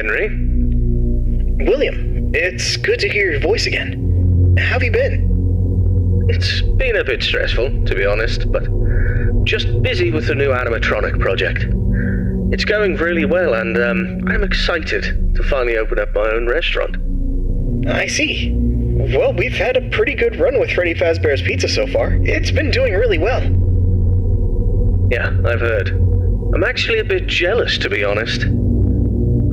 Henry. William, it's good to hear your voice again. How have you been? It's been a bit stressful, to be honest, but just busy with the new animatronic project. It's going really well, and I'm excited to finally open up my own restaurant. I see. Well, we've had a pretty good run with Freddy Fazbear's Pizza so far. It's been doing really well. Yeah, I've heard. I'm actually a bit jealous, to be honest.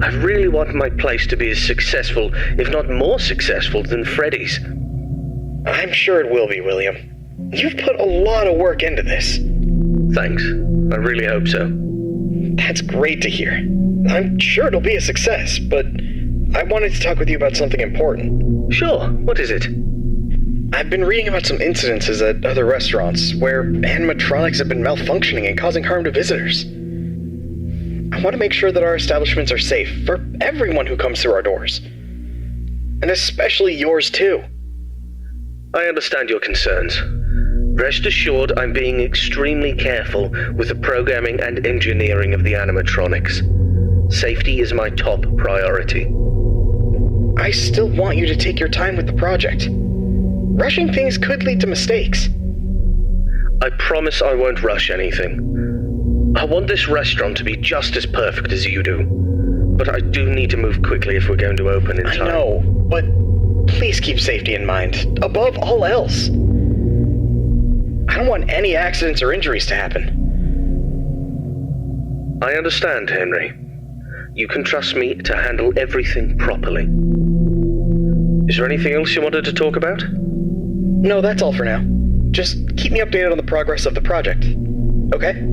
I really want my place to be as successful, if not more successful, than Freddy's. I'm sure it will be, William. You've put a lot of work into this. Thanks. I really hope so. That's great to hear. I'm sure it'll be a success, but I wanted to talk with you about something important. Sure. What is it? I've been reading about some incidences at other restaurants where animatronics have been malfunctioning and causing harm to visitors. I want to make sure that our establishments are safe for everyone who comes through our doors. And especially yours too. I understand your concerns. Rest assured, I'm being extremely careful with the programming and engineering of the animatronics. Safety is my top priority. I still want you to take your time with the project. Rushing things could lead to mistakes. I promise I won't rush anything. I want this restaurant to be just as perfect as you do. But I do need to move quickly if we're going to open in time. I know, but please keep safety in mind, above all else. I don't want any accidents or injuries to happen. I understand, Henry. You can trust me to handle everything properly. Is there anything else you wanted to talk about? No, that's all for now. Just keep me updated on the progress of the project. Okay?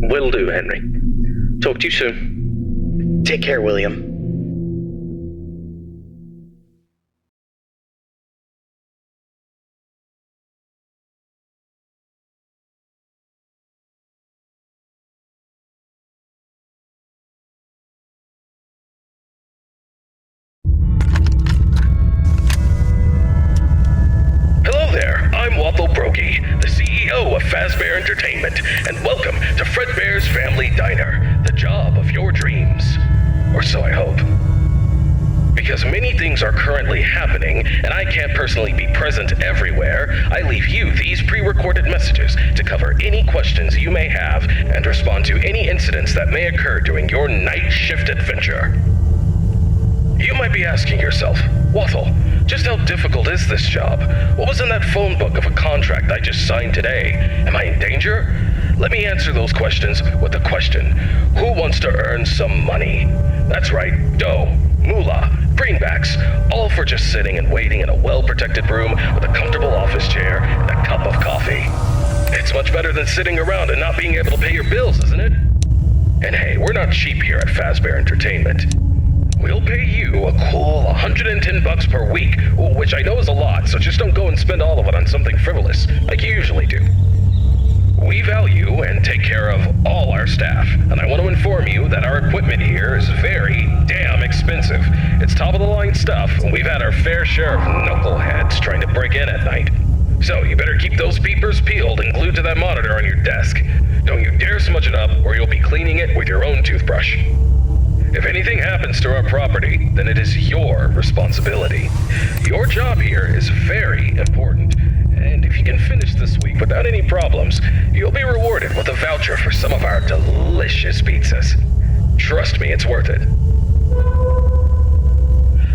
Will do, Henry. Talk to you soon. Take care, William. The CEO of Fazbear Entertainment, and welcome to Fredbear's Family Diner, the job of your dreams. Or so I hope. Because many things are currently happening, and I can't personally be present everywhere, I leave you these pre-recorded messages to cover any questions you may have and respond to any incidents that may occur during your night shift adventure. You might be asking yourself, Wathel, just how difficult is this job? What was in that phone book of a contract I just signed today? Am I in danger? Let me answer those questions with a question. Who wants to earn some money? That's right, dough, moolah, greenbacks, all for just sitting and waiting in a well-protected room with a comfortable office chair and a cup of coffee. It's much better than sitting around and not being able to pay your bills, isn't it? And hey, we're not cheap here at Fazbear Entertainment. We'll pay you a cool $110 per week, which I know is a lot, so just don't go and spend all of it on something frivolous, like you usually do. We value and take care of all our staff, and I want to inform you that our equipment here is very damn expensive. It's top-of-the-line stuff, and we've had our fair share of knuckleheads trying to break in at night. So you better keep those peepers peeled and glued to that monitor on your desk. Don't you dare smudge it up, or you'll be cleaning it with your own toothbrush. If anything happens to our property, then it is your responsibility. Your job here is very important, and if you can finish this week without any problems, you'll be rewarded with a voucher for some of our delicious pizzas. Trust me, it's worth it.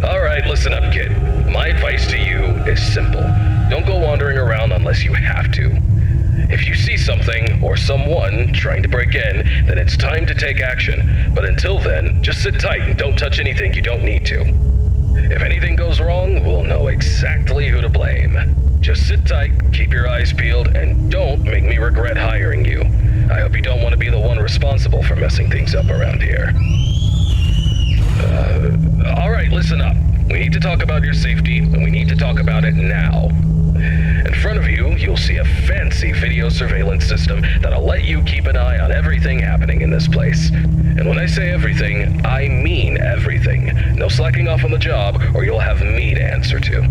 Alright, listen up, kid. My advice to you is simple. Don't go wandering around unless you have to. If you see something or someone trying to break in, then it's time to take action. But until then, just sit tight and don't touch anything you don't need to. If anything goes wrong, we'll know exactly who to blame. Just sit tight, keep your eyes peeled, and don't make me regret hiring you. I hope you don't want to be the one responsible for messing things up around here. Alright, listen up. We need to talk about your safety, and we need to talk about it now. In front of you, you'll see a fancy video surveillance system that'll let you keep an eye on everything happening in this place. And when I say everything, I mean everything. No slacking off on the job, or you'll have me to answer to.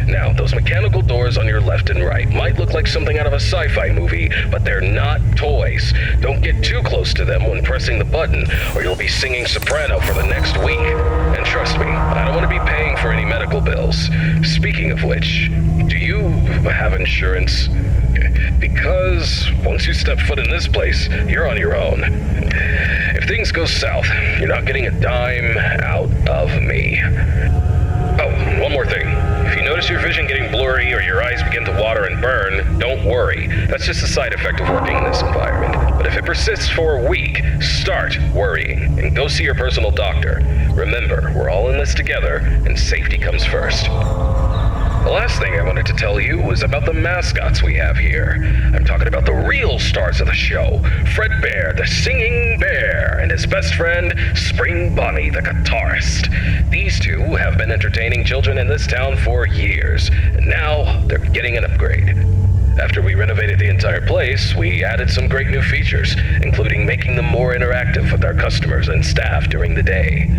Now, those mechanical doors on your left and right might look like something out of a sci-fi movie, but they're not toys. Don't get too close to them when pressing the button, or you'll be singing soprano for the next week. And trust me, I don't want to be paying for any medical bills. Speaking of which, do you have insurance? Because once you step foot in this place, you're on your own. If things go south, you're not getting a dime out of me. Oh, one more thing. If you notice your vision getting blurry or your eyes begin to water and burn, don't worry. That's just a side effect of working in this environment. But if it persists for a week, start worrying and go see your personal doctor. Remember, we're all in this together, and safety comes first. The last thing I wanted to tell you was about the mascots we have here. I'm talking about the real stars of the show, Fredbear, the singing bear, and his best friend, Spring Bonnie, the guitarist. These two have been entertaining children in this town for years, and now they're getting an upgrade. After we renovated the entire place, we added some great new features, including making them more interactive with our customers and staff during the day.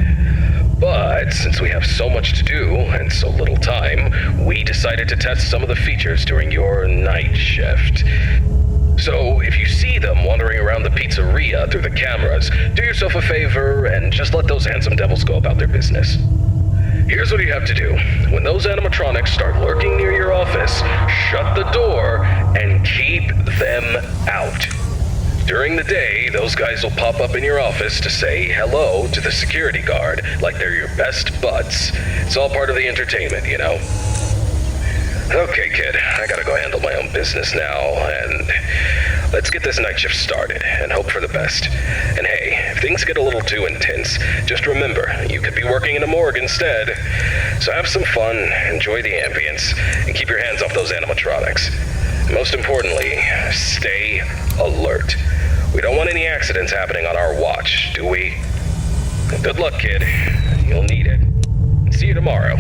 But since we have so much to do and so little time, we decided to test some of the features during your night shift. So if you see them wandering around the pizzeria through the cameras, do yourself a favor and just let those handsome devils go about their business. Here's what you have to do. When those animatronics start lurking near your office, shut the door and keep them out. During the day, those guys will pop up in your office to say hello to the security guard like they're your best buds. It's all part of the entertainment, you know? Okay, kid, I gotta go handle my own business now, and let's get this night shift started and hope for the best. And hey, if things get a little too intense, just remember, you could be working in a morgue instead. So have some fun, enjoy the ambience, and keep your hands off those animatronics. Most importantly, stay alert. We don't want any accidents happening on our watch, do we? Good luck, kid. You'll need it. See you tomorrow.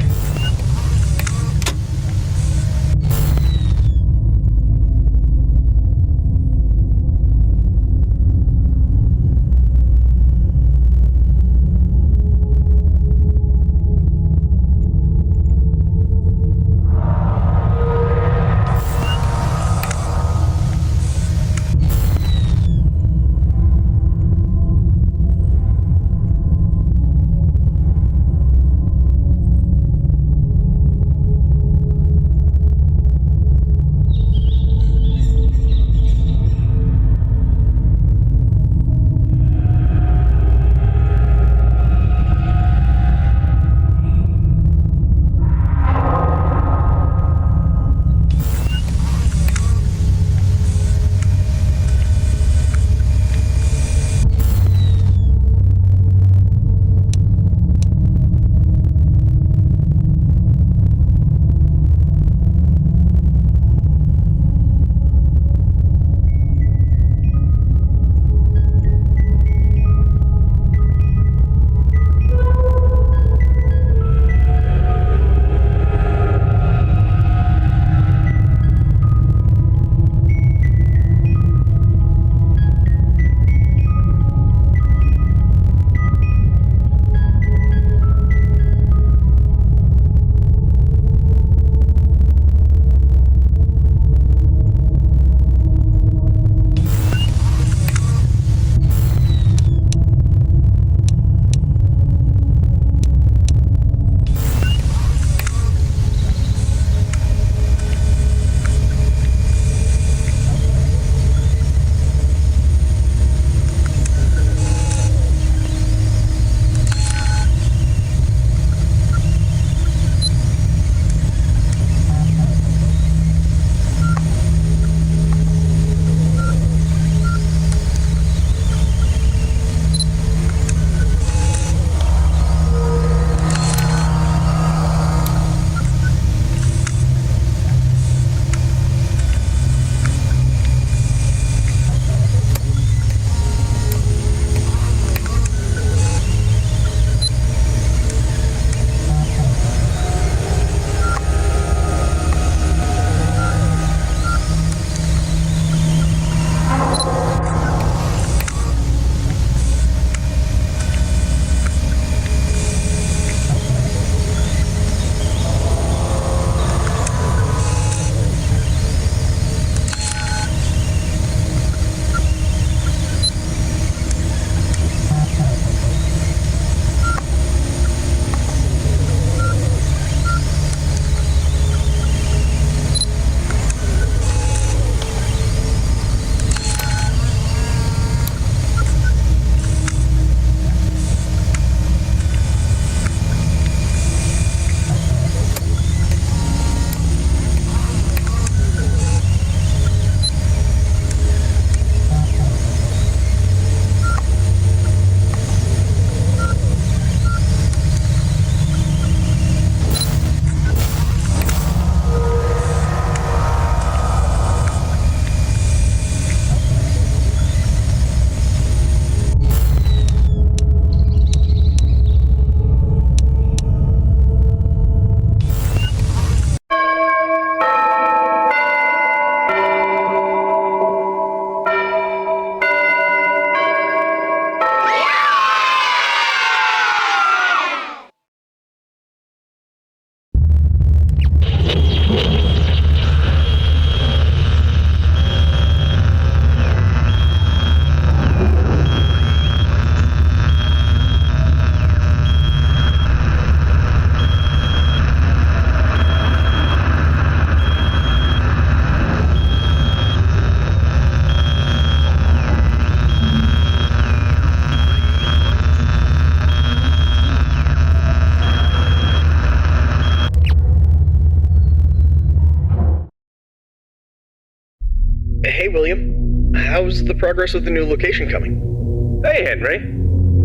William. How's the progress with the new location coming? Hey, Henry.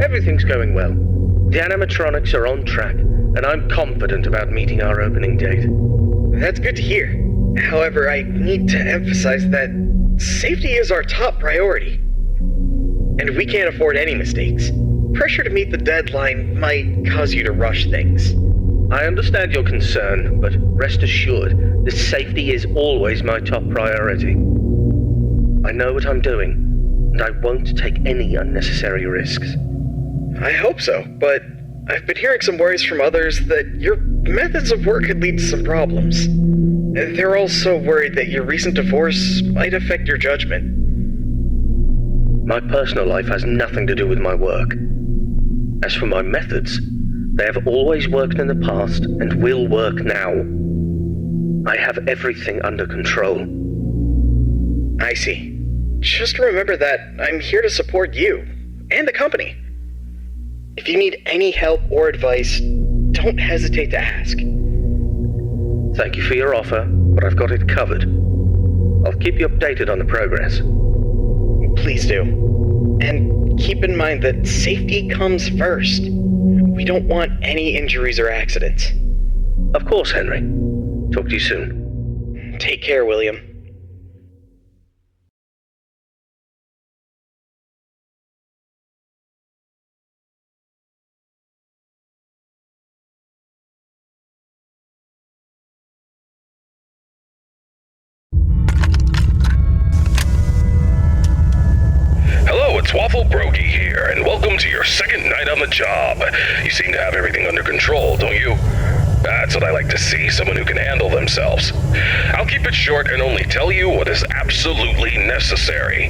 Everything's going well. The animatronics are on track, and I'm confident about meeting our opening date. That's good to hear. However, I need to emphasize that safety is our top priority. And we can't afford any mistakes. Pressure to meet the deadline might cause you to rush things. I understand your concern, but rest assured, the safety is always my top priority. I know what I'm doing, and I won't take any unnecessary risks. I hope so, but I've been hearing some worries from others that your methods of work could lead to some problems. They're also worried that your recent divorce might affect your judgment. My personal life has nothing to do with my work. As for my methods, they have always worked in the past and will work now. I have everything under control. I see. Just remember that I'm here to support you and the company. If you need any help or advice, don't hesitate to ask. Thank you for your offer, but I've got it covered. I'll keep you updated on the progress. Please do. And keep in mind that safety comes first. We don't want any injuries or accidents. Of course, Henry. Talk to you soon. Take care, William. Hello, it's Waffle Brogy here, and welcome to your second night on the job. You seem to have everything under control, don't you? That's what I like to see, someone who can handle themselves. I'll keep it short and only tell you what is absolutely necessary.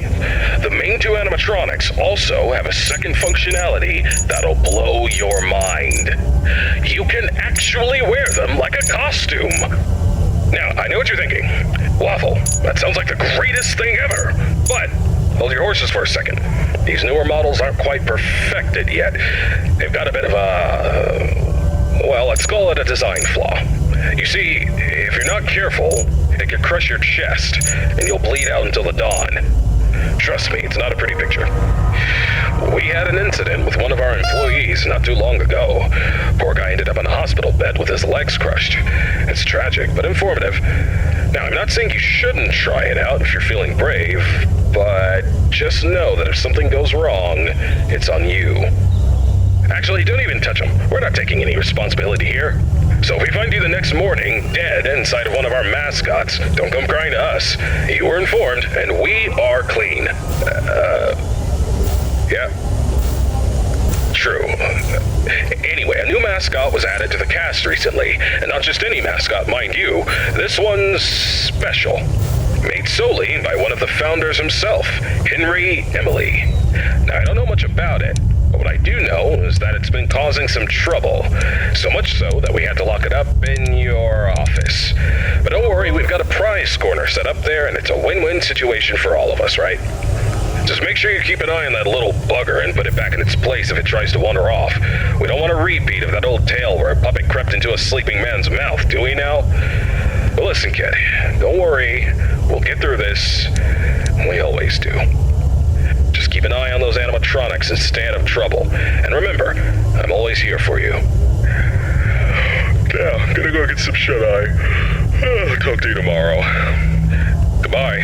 The main two animatronics also have a second functionality that'll blow your mind. You can actually wear them like a costume. Now, I know what you're thinking. Waffle, that sounds like the greatest thing ever. But hold your horses for a second. These newer models aren't quite perfected yet. They've got a bit of well, let's call it a design flaw. You see, if you're not careful, it could crush your chest, and you'll bleed out until the dawn. Trust me, it's not a pretty picture. We had an incident with one of our employees not too long ago. Poor guy ended up in a hospital bed with his legs crushed. It's tragic, but informative. Now, I'm not saying you shouldn't try it out if you're feeling brave, but just know that if something goes wrong, it's on you. Actually, don't even touch him. We're not taking any responsibility here. So if we find you the next morning, dead inside of one of our mascots, don't come crying to us. You were informed, and we are clean. Yeah. True. Anyway, a new mascot was added to the cast recently, and not just any mascot, mind you. This one's special. Made solely by one of the founders himself, Henry Emily. Now, I don't know much about it, but what I do know is that it's been causing some trouble. So much so that we had to lock it up in your office. But don't worry, we've got a prize corner set up there, and it's a win-win situation for all of us, right? Just make sure you keep an eye on that little bugger and put it back in its place if it tries to wander off. We don't want a repeat of that old tale where a puppet crept into a sleeping man's mouth, do we now? But listen, kid, don't worry. We'll get through this. We always do. Just keep an eye on those animatronics and stay out of trouble. And remember, I'm always here for you. Yeah, gonna go get some shut-eye. Talk to you tomorrow. Goodbye.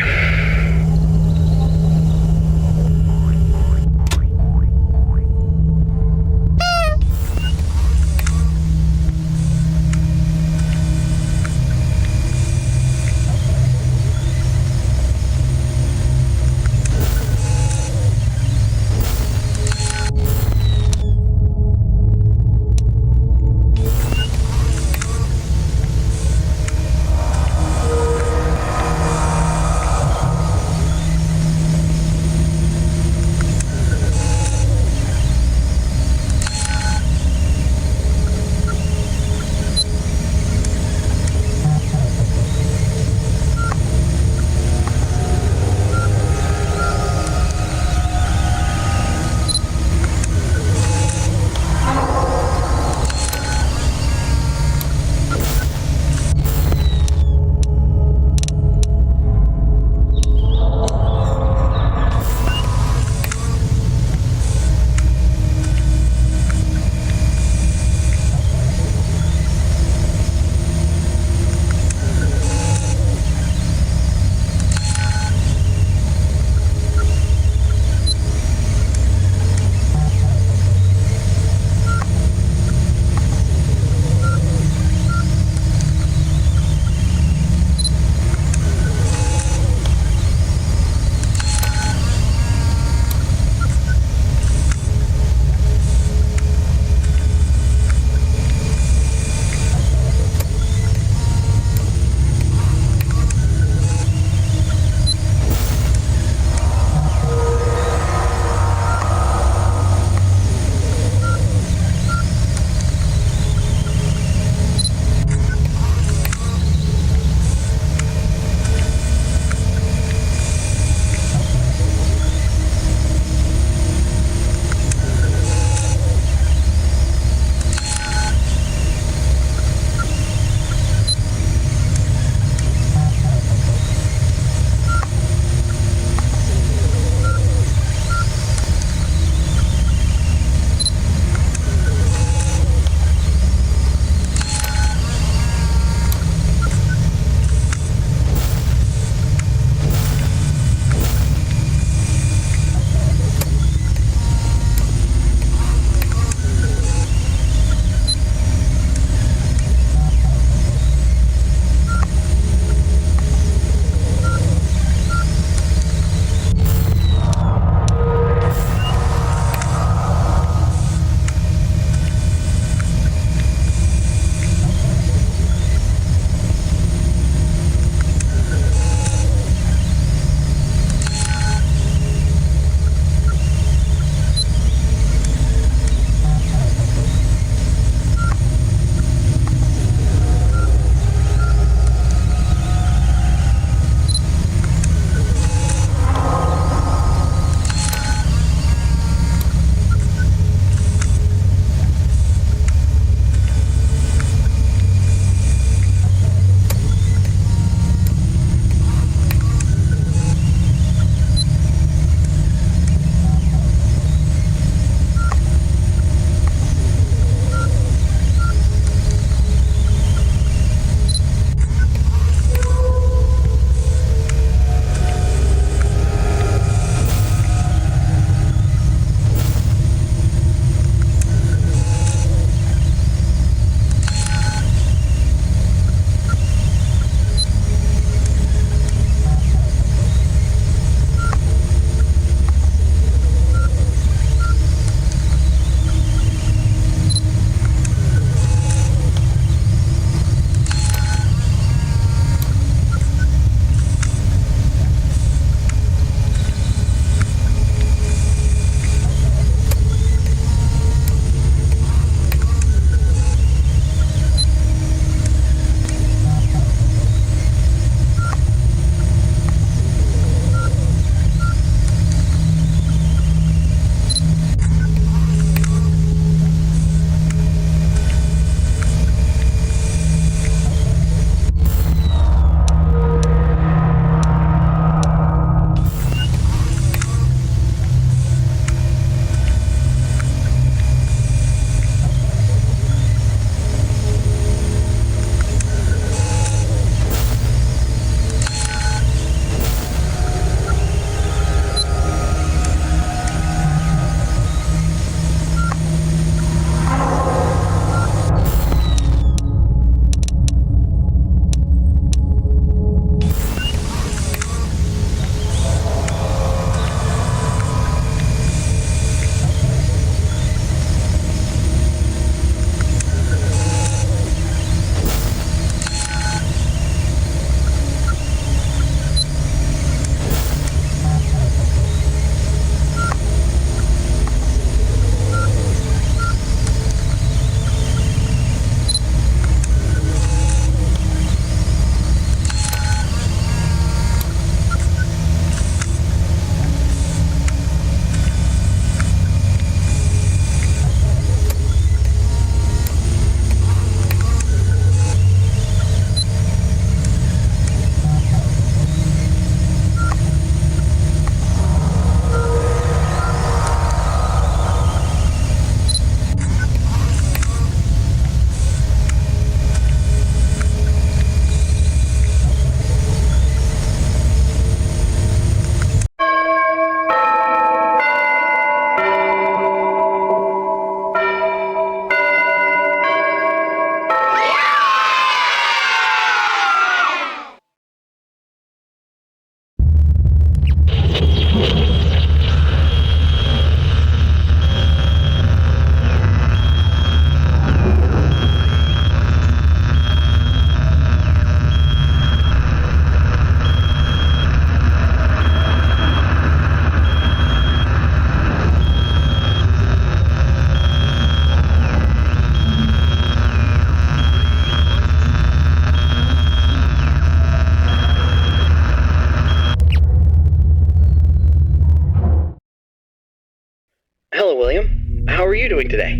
you doing today?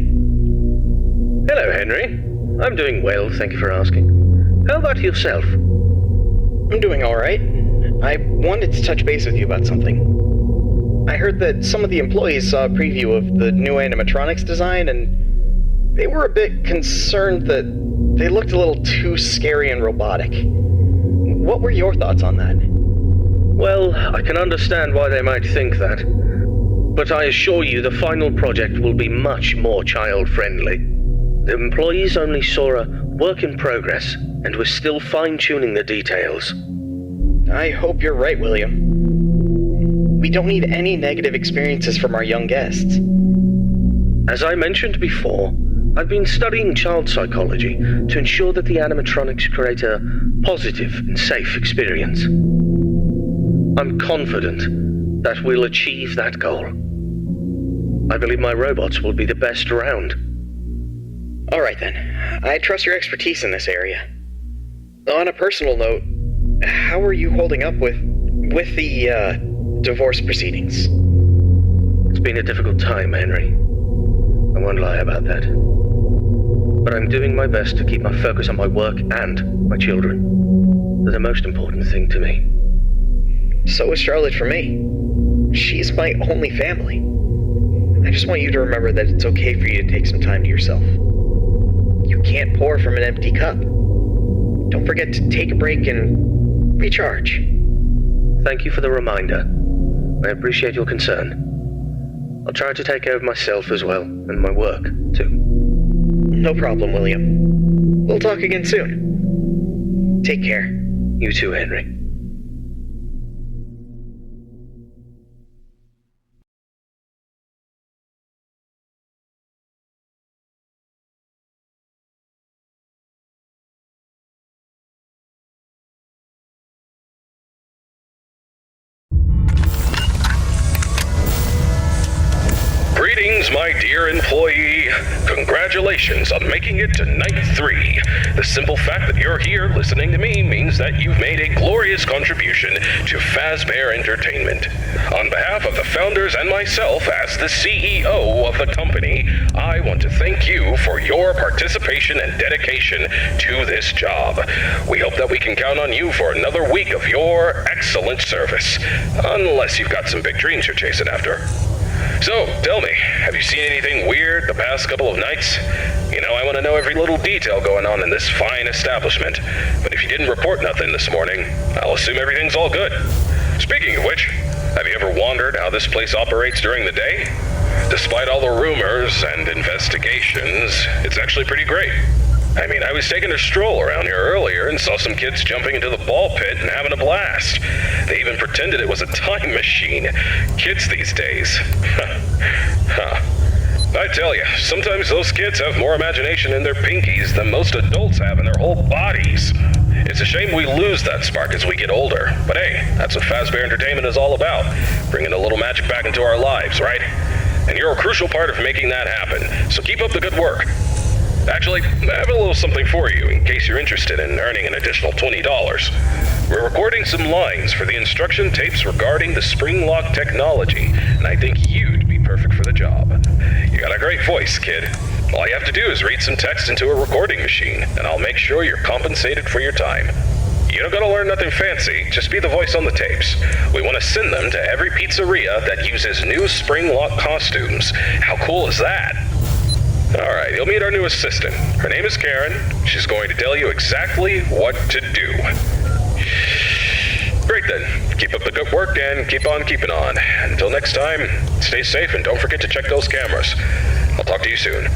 Hello, Henry. I'm doing well, thank you for asking. How about yourself? I'm doing alright. I wanted to touch base with you about something. I heard that some of the employees saw a preview of the new animatronics design, and they were a bit concerned that they looked a little too scary and robotic. What were your thoughts on that? Well, I can understand why they might think that. But I assure you the final project will be much more child-friendly. The employees only saw a work in progress, and we're still fine-tuning the details. I hope you're right, William. We don't need any negative experiences from our young guests. As I mentioned before, I've been studying child psychology to ensure that the animatronics create a positive and safe experience. I'm confident that we'll achieve that goal. I believe my robots will be the best around. All right then. I trust your expertise in this area. On a personal note, how are you holding up with the divorce proceedings? It's been a difficult time, Henry. I won't lie about that. But I'm doing my best to keep my focus on my work and my children. They're the most important thing to me. So is Charlotte for me. She's my only family. I just want you to remember that it's okay for you to take some time to yourself. You can't pour from an empty cup. Don't forget to take a break and recharge. Thank you for the reminder. I appreciate your concern. I'll try to take care of myself as well, and my work, too. No problem, William. We'll talk again soon. Take care. You too, Henry. Greetings, my dear employee. Congratulations on making it to night 3. The simple fact that you're here listening to me means that you've made a glorious contribution to Fazbear Entertainment. On behalf of the founders and myself as the CEO of the company, I want to thank you for your participation and dedication to this job. We hope that we can count on you for another week of your excellent service. Unless you've got some big dreams you're chasing after. So, tell me, have you seen anything weird the past couple of nights? You know, I want to know every little detail going on in this fine establishment. But if you didn't report nothing this morning, I'll assume everything's all good. Speaking of which, have you ever wondered how this place operates during the day? Despite all the rumors and investigations, it's actually pretty great. I mean, I was taking a stroll around here earlier and saw some kids jumping into the ball pit and having a blast. They even pretended it was a time machine. Kids these days. I tell you, sometimes those kids have more imagination in their pinkies than most adults have in their whole bodies. It's a shame we lose that spark as we get older. But hey, that's what Fazbear Entertainment is all about. Bringing a little magic back into our lives, right? And you're a crucial part of making that happen. So keep up the good work. Actually, I have a little something for you in case you're interested in earning an additional $20. We're recording some lines for the instruction tapes regarding the spring lock technology, and I think you'd be perfect for the job. You got a great voice, kid. All you have to do is read some text into a recording machine, and I'll make sure you're compensated for your time. You don't gotta learn nothing fancy, just be the voice on the tapes. We want to send them to every pizzeria that uses new spring lock costumes. How cool is that? Alright, you'll meet our new assistant. Her name is Karen. She's going to tell you exactly what to do. Great then. Keep up the good work and keep on keeping on. Until next time, stay safe and don't forget to check those cameras. I'll talk to you soon.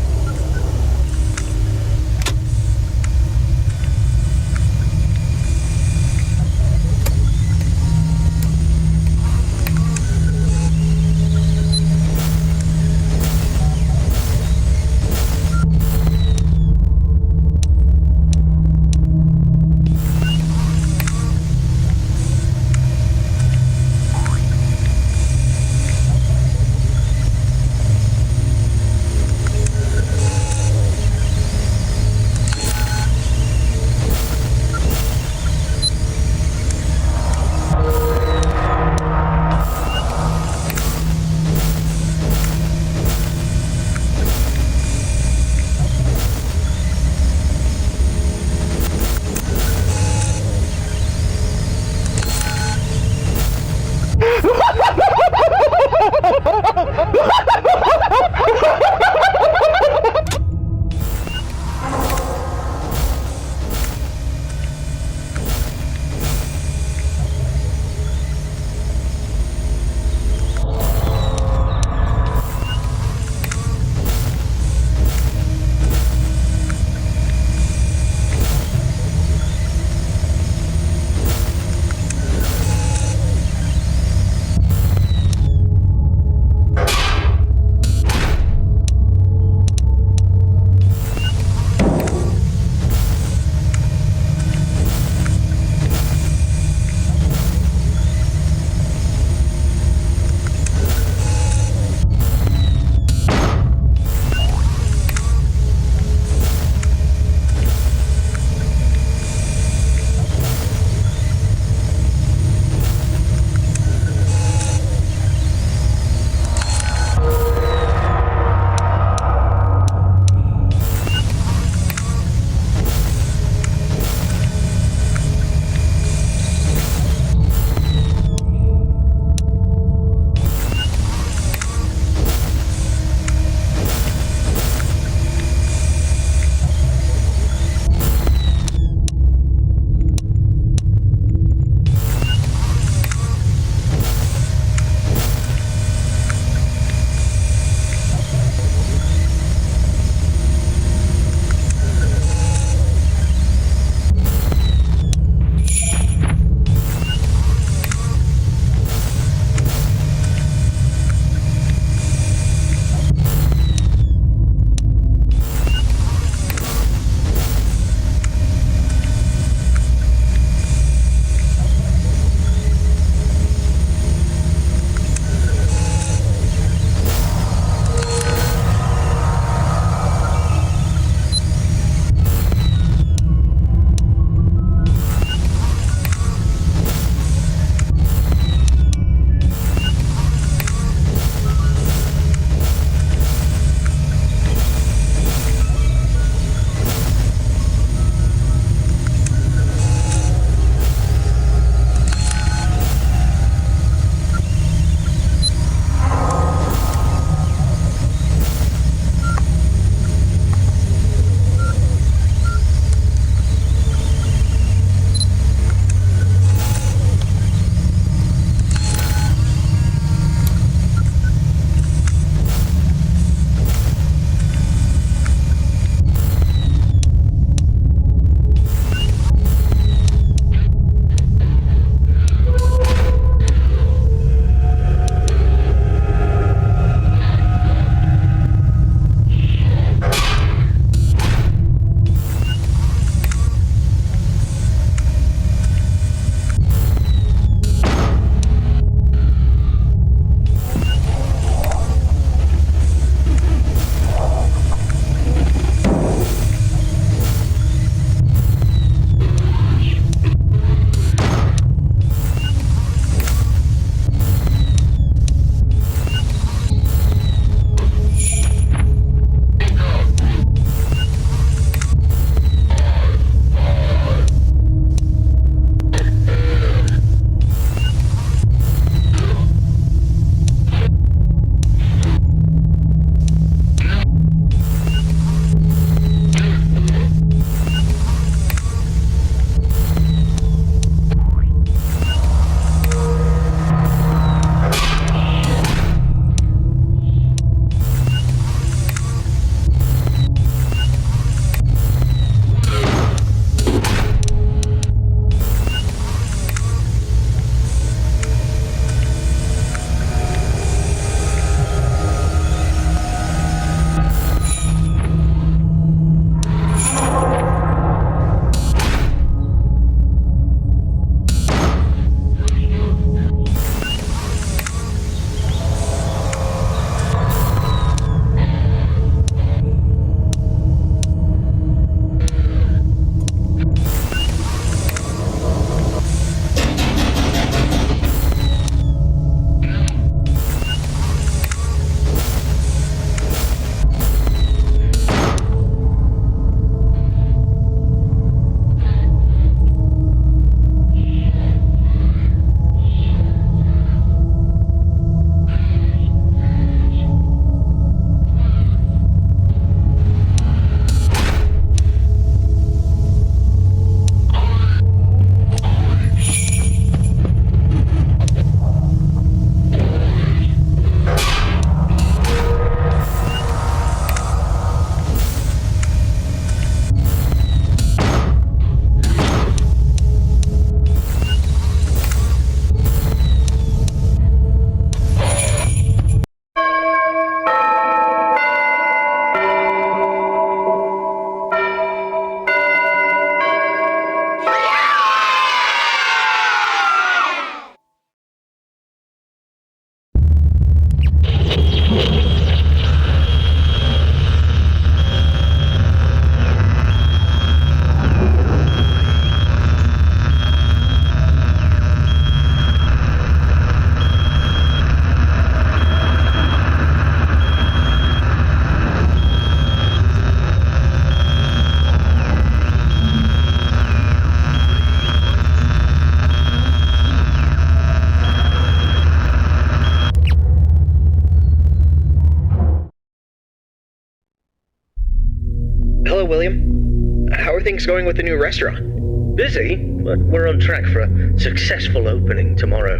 How are things going with the new restaurant? Busy, but we're on track for a successful opening tomorrow.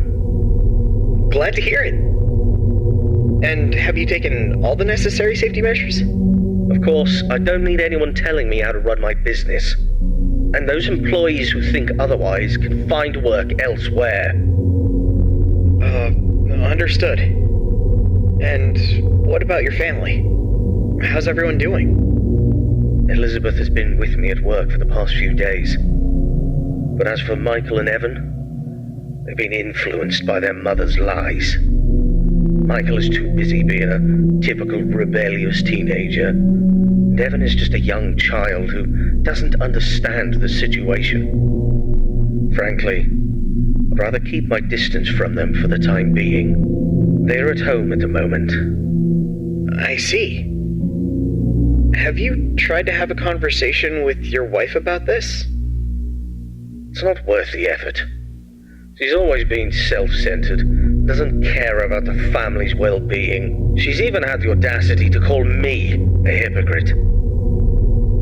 Glad to hear it. And have you taken all the necessary safety measures? Of course, I don't need anyone telling me how to run my business. And those employees who think otherwise can find work elsewhere. Understood. And what about your family? How's everyone doing? Elizabeth has been with me at work for the past few days. But as for Michael and Evan, they've been influenced by their mother's lies. Michael is too busy being a typical rebellious teenager. And Evan is just a young child who doesn't understand the situation. Frankly, I'd rather keep my distance from them for the time being. They're at home at the moment. I see. Have you tried to have a conversation with your wife about this? It's not worth the effort. She's always been self-centered, doesn't care about the family's well-being. She's even had the audacity to call me a hypocrite.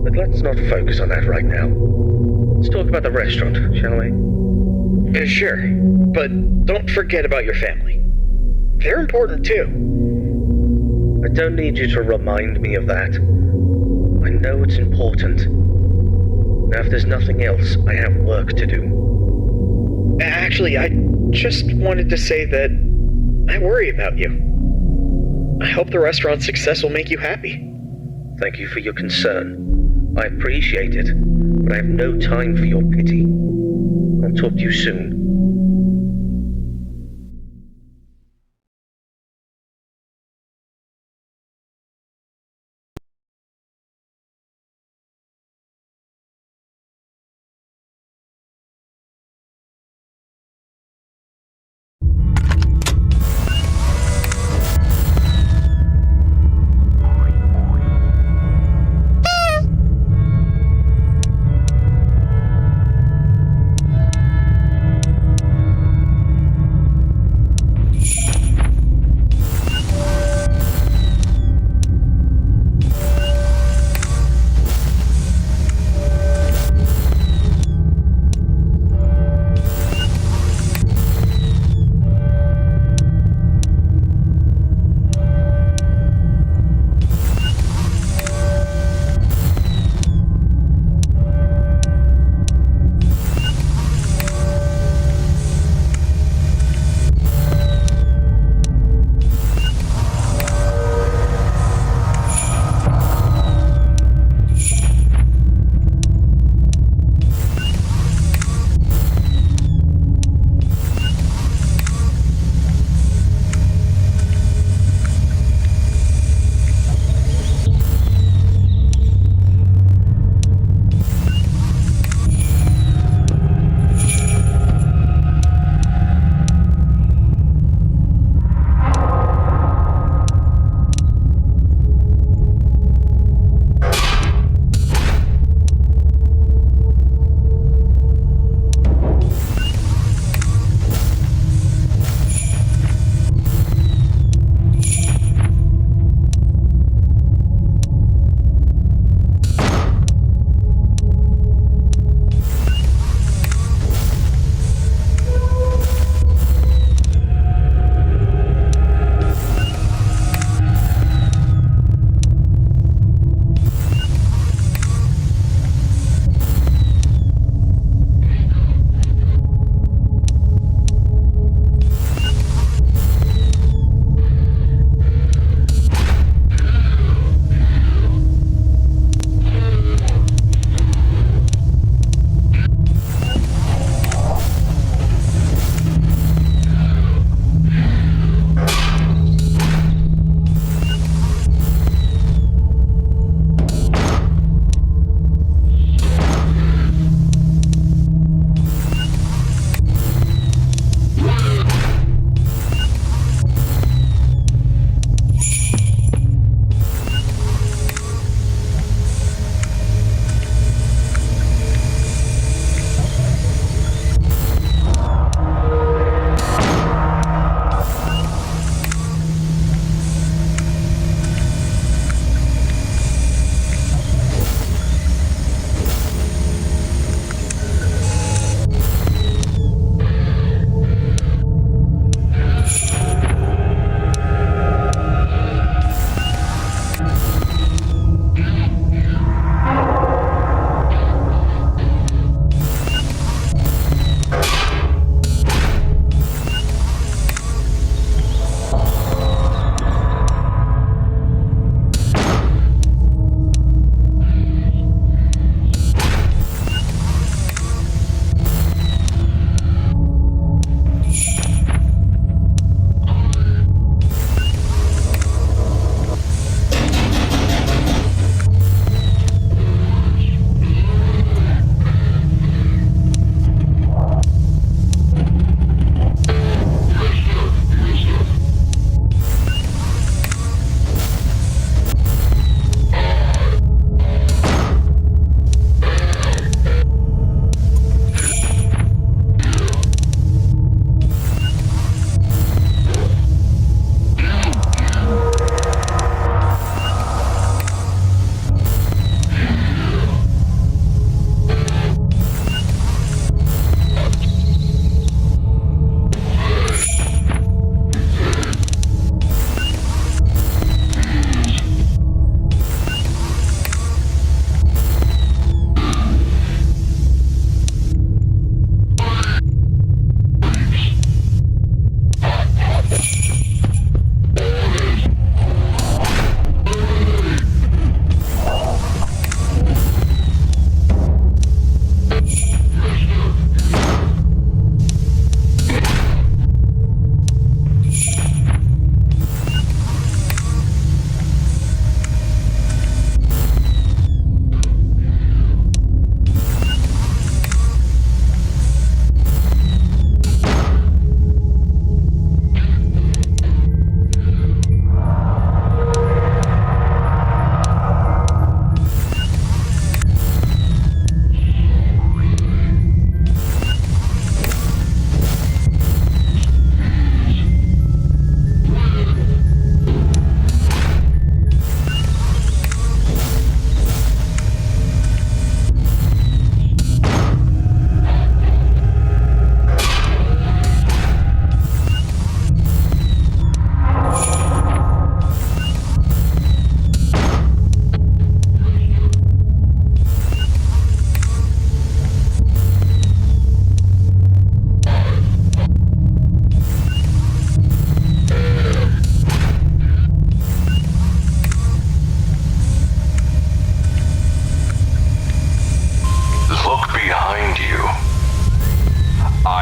But let's not focus on that right now. Let's talk about the restaurant, shall we? Sure, but don't forget about your family. They're important too. I don't need you to remind me of that. I know it's important. Now, if there's nothing else, I have work to do. Actually, I just wanted to say that I worry about you. I hope the restaurant's success will make you happy. Thank you for your concern. I appreciate it, but I have no time for your pity. I'll talk to you soon.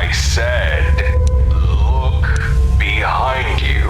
I said, look behind you.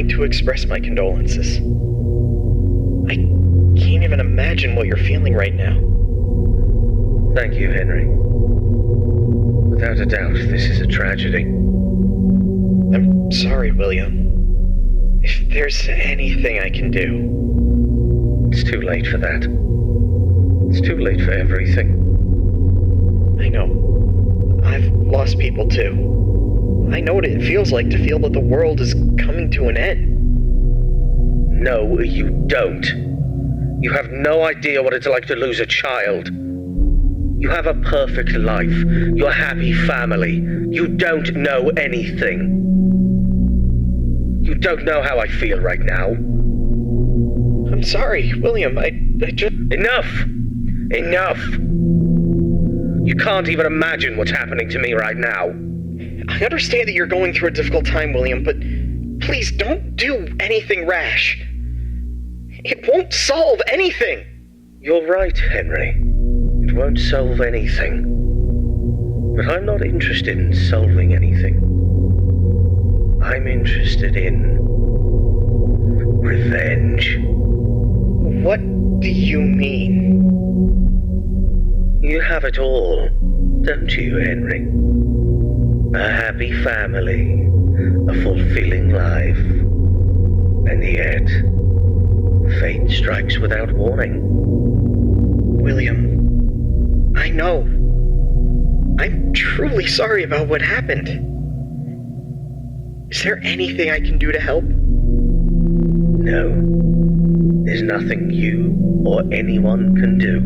To express my condolences. I can't even imagine what you're feeling right now. Thank you, Henry. Without a doubt, this is a tragedy. I'm sorry, William. If there's anything I can do... It's too late for that. It's too late for everything. I know. I've lost people too. I know what it feels like to feel that the world is coming to an end. No, you don't. You have no idea what it's like to lose a child. You have a perfect life. Your happy family. You don't know anything. You don't know how I feel right now. I'm sorry, William. I just... Enough! Enough! You can't even imagine what's happening to me right now. I understand that you're going through a difficult time, William, but please don't do anything rash. It won't solve anything. You're right, Henry. It won't solve anything. But I'm not interested in solving anything. I'm interested in revenge. What do you mean? You have it all, don't you, Henry? A happy family, a fulfilling life, and yet, Fate strikes without warning. William, I know. I'm truly sorry about what happened. Is there anything I can do to help? No. There's nothing you or anyone can do.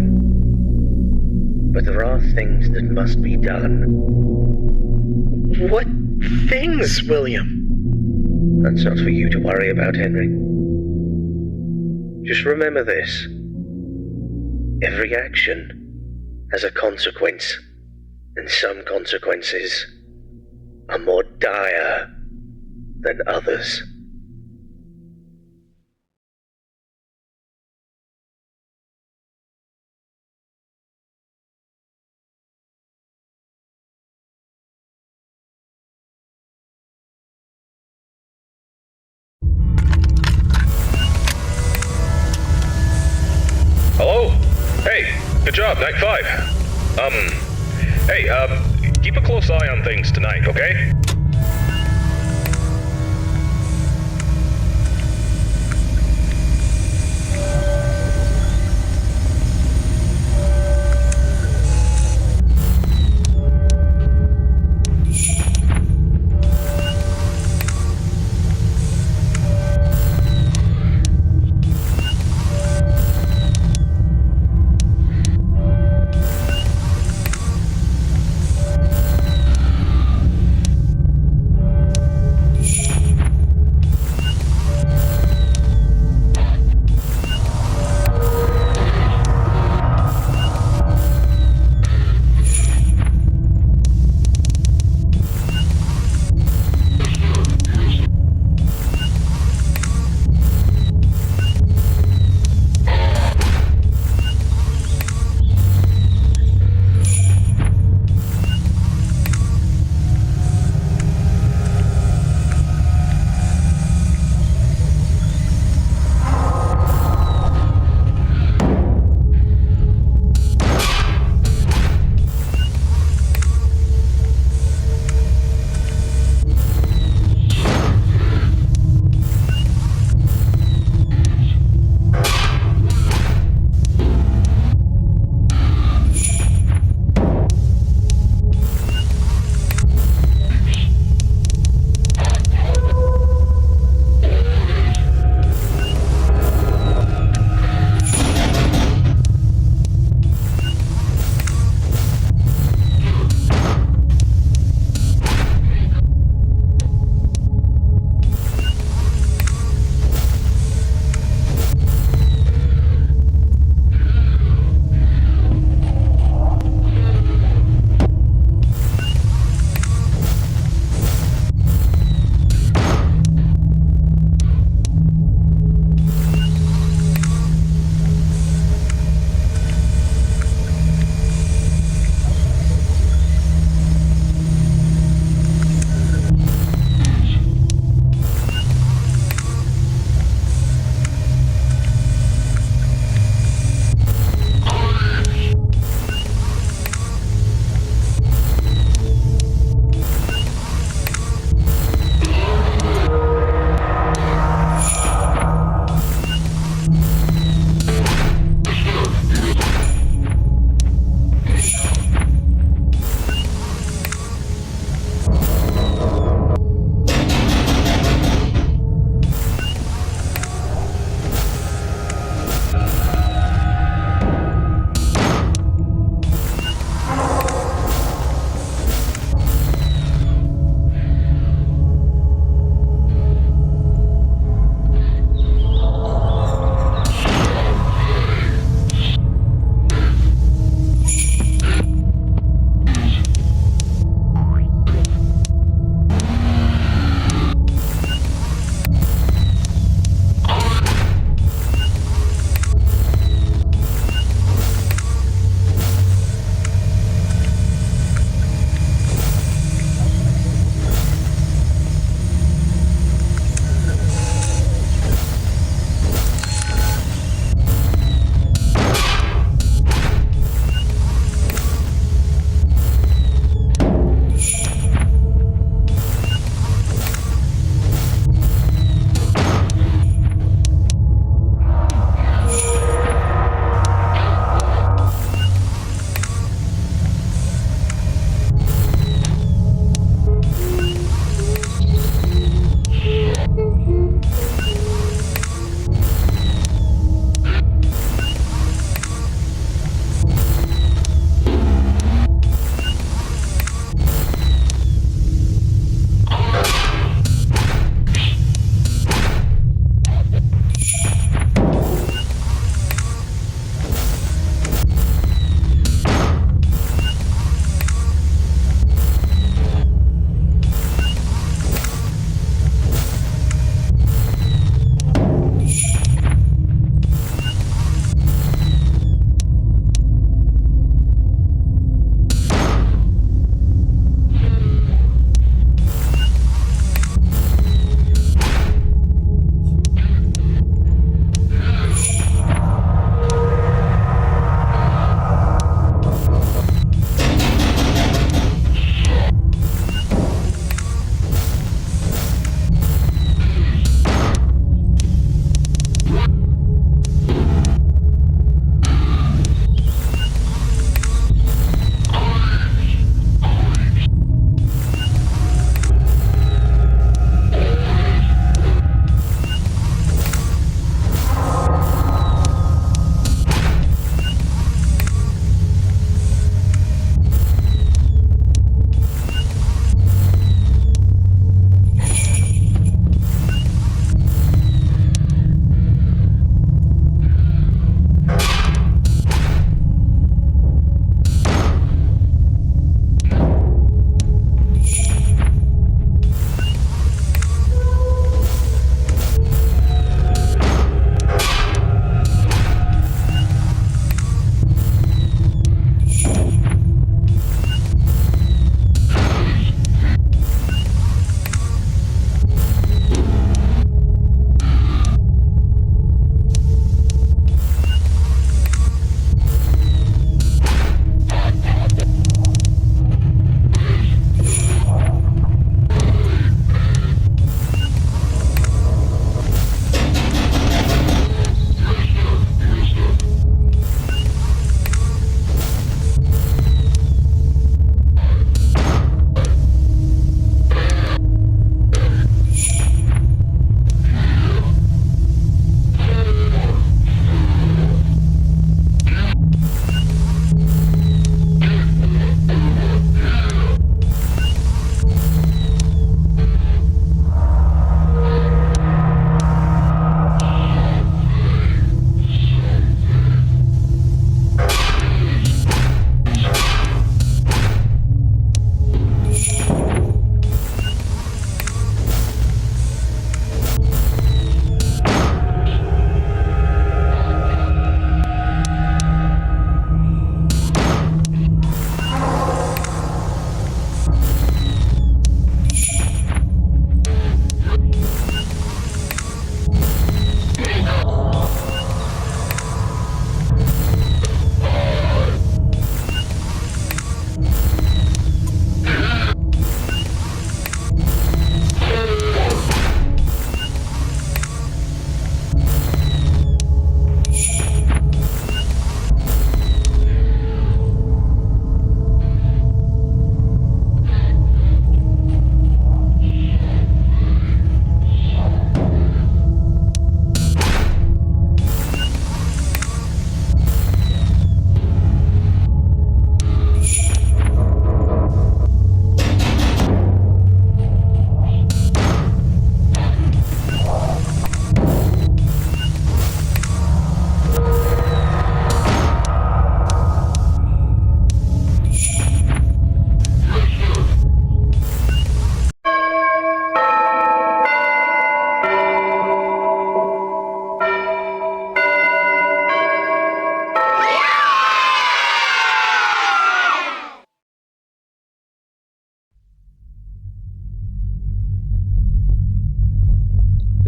But there are things that must be done. What things, William? That's not for you to worry about, Henry. Just remember this. Every action has a consequence, and some consequences are more dire than others. Hello? Hey, good job, Night 5. Keep a close eye on things tonight, okay?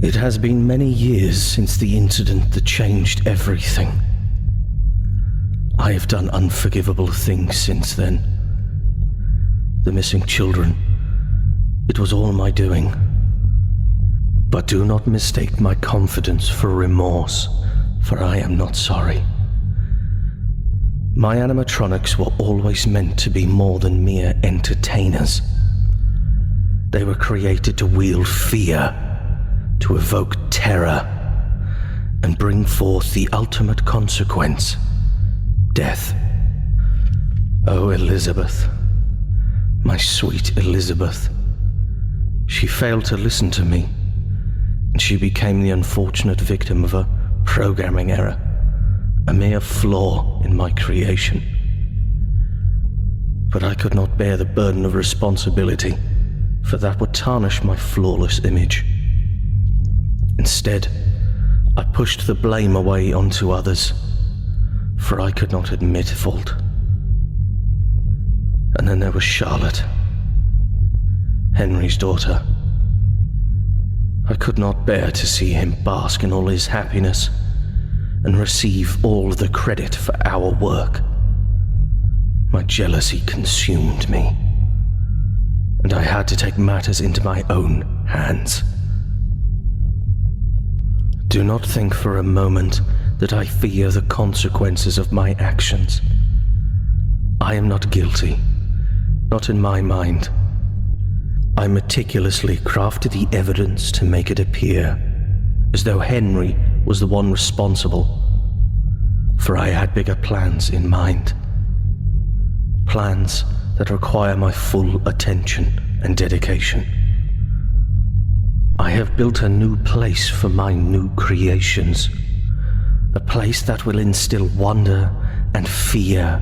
It has been many years since the incident that changed everything. I have done unforgivable things since then. The missing children, it was all my doing. But do not mistake my confidence for remorse, for I am not sorry. My animatronics were always meant to be more than mere entertainers. They were created to wield fear, to evoke terror, and bring forth the ultimate consequence, death. Oh, Elizabeth, my sweet Elizabeth. She failed to listen to me, and she became the unfortunate victim of a programming error, a mere flaw in my creation. But I could not bear the burden of responsibility, for that would tarnish my flawless image. Instead, I pushed the blame away onto others, for I could not admit fault. And then there was Charlotte, Henry's daughter. I could not bear to see him bask in all his happiness and receive all the credit for our work. My jealousy consumed me, and I had to take matters into my own hands. Do not think for a moment that I fear the consequences of my actions. I am not guilty, not in my mind. I meticulously crafted the evidence to make it appear as though Henry was the one responsible, for I had bigger plans in mind. Plans that require my full attention and dedication. I have built a new place for my new creations, a place that will instill wonder and fear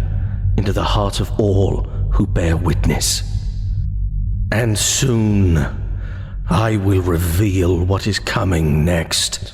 into the heart of all who bear witness. And soon, I will reveal what is coming next.